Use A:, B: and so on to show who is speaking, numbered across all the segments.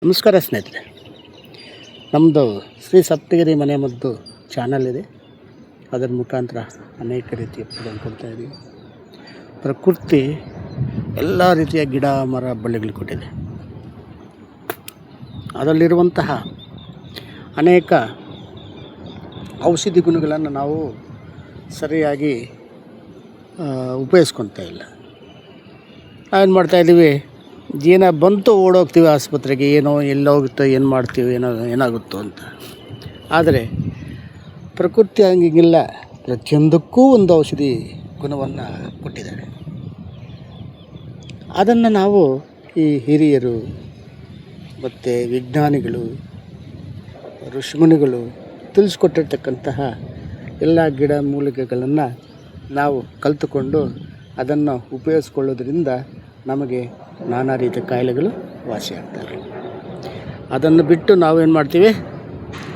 A: ನಮಸ್ಕಾರ ಸ್ನೇಹಿತರೆ, ನಮ್ಮದು ಶ್ರೀ ಸಪ್ತಗಿರಿ ಮನೆ ಮದ್ದು ಚಾನಲ್ ಇದೆ. ಅದರ ಮುಖಾಂತರ ಅನೇಕ ರೀತಿಯ ಫೋಟೋಗಳನ್ನು ಕೊಡ್ತಾಯಿದ್ದೀವಿ. ಪ್ರಕೃತಿ ಎಲ್ಲ ರೀತಿಯ ಗಿಡ ಮರ ಬಳ್ಳಿಗಳು ಕೊಟ್ಟಿದೆ. ಅದರಲ್ಲಿರುವಂತಹ ಅನೇಕ ಔಷಧಿ ಗುಣಗಳನ್ನು ನಾವು ಸರಿಯಾಗಿ ಉಪಯೋಗಿಸ್ಕೊತಾ ಇಲ್ಲ. ನಾವೇನು ಮಾಡ್ತಾಯಿದ್ದೀವಿ, ಏನೋ ಬಂತು ಓಡೋಗ್ತೀವಿ ಆಸ್ಪತ್ರೆಗೆ, ಏನೋ ಎಲ್ಲೋಗುತ್ತೋ ಏನು ಮಾಡ್ತೀವಿ ಏನಾಗುತ್ತೋ ಅಂತ. ಆದರೆ ಪ್ರಕೃತಿ ಹಂಗಿಲ್ಲ, ಪ್ರತಿಯೊಂದಕ್ಕೂ ಒಂದು ಔಷಧಿ ಗುಣವನ್ನು ಕೊಟ್ಟಿದ್ದಾರೆ. ಅದನ್ನು ನಾವು ಈ ಹಿರಿಯರು ಮತ್ತು ವಿಜ್ಞಾನಿಗಳು ಋಷಿಮುನಿಗಳು ತಿಳಿಸ್ಕೊಟ್ಟಿರ್ತಕ್ಕಂತಹ ಎಲ್ಲ ಗಿಡ ಮೂಲಿಕೆಗಳನ್ನು ನಾವು ಕಲಿತುಕೊಂಡು ಅದನ್ನು ಉಪಯೋಗಿಸ್ಕೊಳ್ಳೋದ್ರಿಂದ ನಮಗೆ ನಾನಾ ರೀತಿಯ ಕಾಯಿಲೆಗಳು ವಾಸಿಯಾಗ್ತವೆ. ಅದನ್ನು ಬಿಟ್ಟು ನಾವೇನು ಮಾಡ್ತೀವಿ,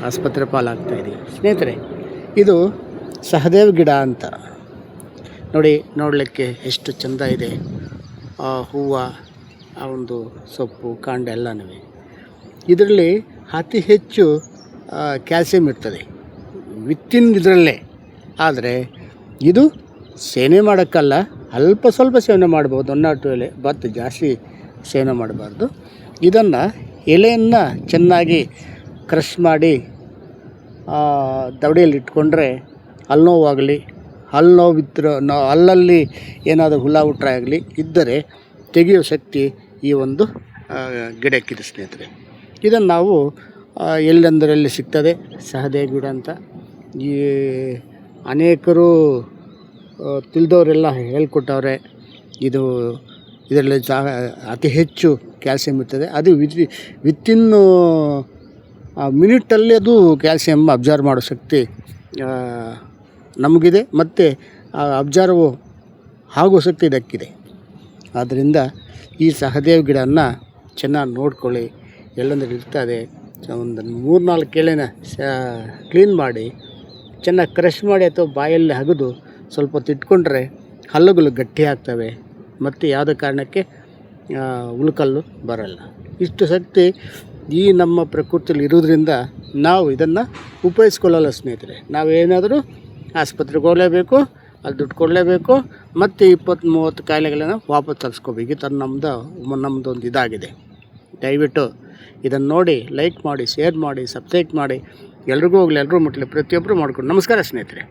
A: ಆಸ್ಪತ್ರೆ ಪಾಲಾಗ್ತಾಯಿದ್ದೀವಿ. ಸ್ನೇಹಿತರೆ, ಇದು ಸಹದೇವ ಗಿಡ ಅಂತ ನೋಡಿ, ನೋಡಲಿಕ್ಕೆ ಎಷ್ಟು ಚೆಂದ ಇದೆ. ಆ ಹೂವು, ಆ ಒಂದು ಸೊಪ್ಪು, ಕಾಂಡ ಎಲ್ಲನೂ. ಇದರಲ್ಲಿ ಅತಿ ಹೆಚ್ಚು ಕ್ಯಾಲ್ಸಿಯಂ ಇರ್ತದೆ ವಿತ್ತಿನ ಇದರಲ್ಲೇ. ಆದರೆ ಇದು ಸೇವನೆ ಮಾಡೋಕ್ಕಲ್ಲ, ಅಲ್ಪ ಸ್ವಲ್ಪ ಸೇವನೆ ಮಾಡ್ಬೋದು, 1 or 2 ಎಲೆ, ಬಟ್ ಜಾಸ್ತಿ ಸೇವನೆ ಮಾಡಬಾರ್ದು. ಇದನ್ನು ಎಲೆಯನ್ನು ಚೆನ್ನಾಗಿ ಕ್ರಷ್ ಮಾಡಿ ದವಡೆಯಲ್ಲಿ ಇಟ್ಕೊಂಡ್ರೆ ಹಲ್ಲು ನೋವಾಗಲಿ, ಹಲ್ಲು ನೋವಿದ್ರೆ ಹಲ್ಲಲ್ಲಿ ಏನಾದರೂ ಹುಳ ಹುಟ್ರೆ ಆಗಲಿ ಇದ್ದರೆ ತೆಗೆಯೋ ಶಕ್ತಿ ಈ ಒಂದು ಗಿಡಕ್ಕಿದೆ ಸ್ನೇಹಿತರೆ. ಇದನ್ನು ನಾವು ಎಲ್ಲೆಂದರಲ್ಲಿ ಸಿಗ್ತದೆ, ಸಹದೇವ ಗಿಡ ಅಂತ. ಈ ಅನೇಕರು ತಿಳಿದವರೆಲ್ಲ ಹೇಳ್ಕೊಟ್ಟವ್ರೆ. ಇದರಲ್ಲಿ ಅತಿ ಹೆಚ್ಚು ಕ್ಯಾಲ್ಸಿಯಂ ಇರ್ತದೆ. ಅದು ವಿತಿನ್ ಮಿನಿಟಲ್ಲಿ ಅದು ಕ್ಯಾಲ್ಸಿಯಂ ಅಬ್ಸರ್ವ್ ಮಾಡೋ ಶಕ್ತಿ ನಮಗಿದೆ, ಮತ್ತು ಅಬ್ಸರ್ವ್ ಆಗೋ ಶಕ್ತಿ ಇದಕ್ಕಿದೆ. ಆದ್ದರಿಂದ ಈ ಸಹದೇವ ಗಿಡನ ಚೆನ್ನಾಗಿ ನೋಡ್ಕೊಳ್ಳಿ. ಎಲ್ಲಂದ್ರೆ ಇರ್ತದೆ, ಒಂದು 3-4 ಎಲೆನ ಕ್ಲೀನ್ ಮಾಡಿ ಚೆನ್ನಾಗಿ ಕ್ರಷ್ ಮಾಡಿ ಅಥವಾ ಬಾಯಲ್ಲಿ ಅಗೆದು ಸ್ವಲ್ಪ ತಿಟ್ಕೊಂಡ್ರೆ ಹಲ್ಲುಗಳು ಗಟ್ಟಿ ಆಗ್ತವೆ ಮತ್ತು ಯಾವುದೇ ಕಾರಣಕ್ಕೆ ಉಳ್ಕಲ್ಲು ಬರಲ್ಲ. ಇಷ್ಟು ಶಕ್ತಿ ಈ ನಮ್ಮ ಪ್ರಕೃತಿಯಲ್ಲಿ ಇರೋದ್ರಿಂದ ನಾವು ಇದನ್ನು ಉಪಯೋಗಿಸ್ಕೊಳ್ಳಲ್ಲ ಸ್ನೇಹಿತರೆ. ನಾವೇನಾದರೂ ಆಸ್ಪತ್ರೆಗೆ ಹೋಗಲೇಬೇಕು, ಅಲ್ಲಿ ದುಡ್ಡು ಕೊಡಲೇಬೇಕು, ಮತ್ತು 20-30 ಕಾಯಿಲೆಗಳನ್ನು ವಾಪಸ್ ತರಿಸ್ಕೋಬೇಕು. ಈ ಥರ ನಮ್ಮದು ಒಂದು ಇದಾಗಿದೆ. ದಯವಿಟ್ಟು ಇದನ್ನು ನೋಡಿ, ಲೈಕ್ ಮಾಡಿ, ಶೇರ್ ಮಾಡಿ, ಸಬ್ಸ್ಕ್ರೈಬ್ ಮಾಡಿ. ಎಲ್ರಿಗೂ ಹೋಗಲಿ, ಎಲ್ಲರೂ ಮುಟ್ಟಲಿ, ಪ್ರತಿಯೊಬ್ಬರು ಮಾಡ್ಕೊಂಡು. ನಮಸ್ಕಾರ ಸ್ನೇಹಿತರೆ.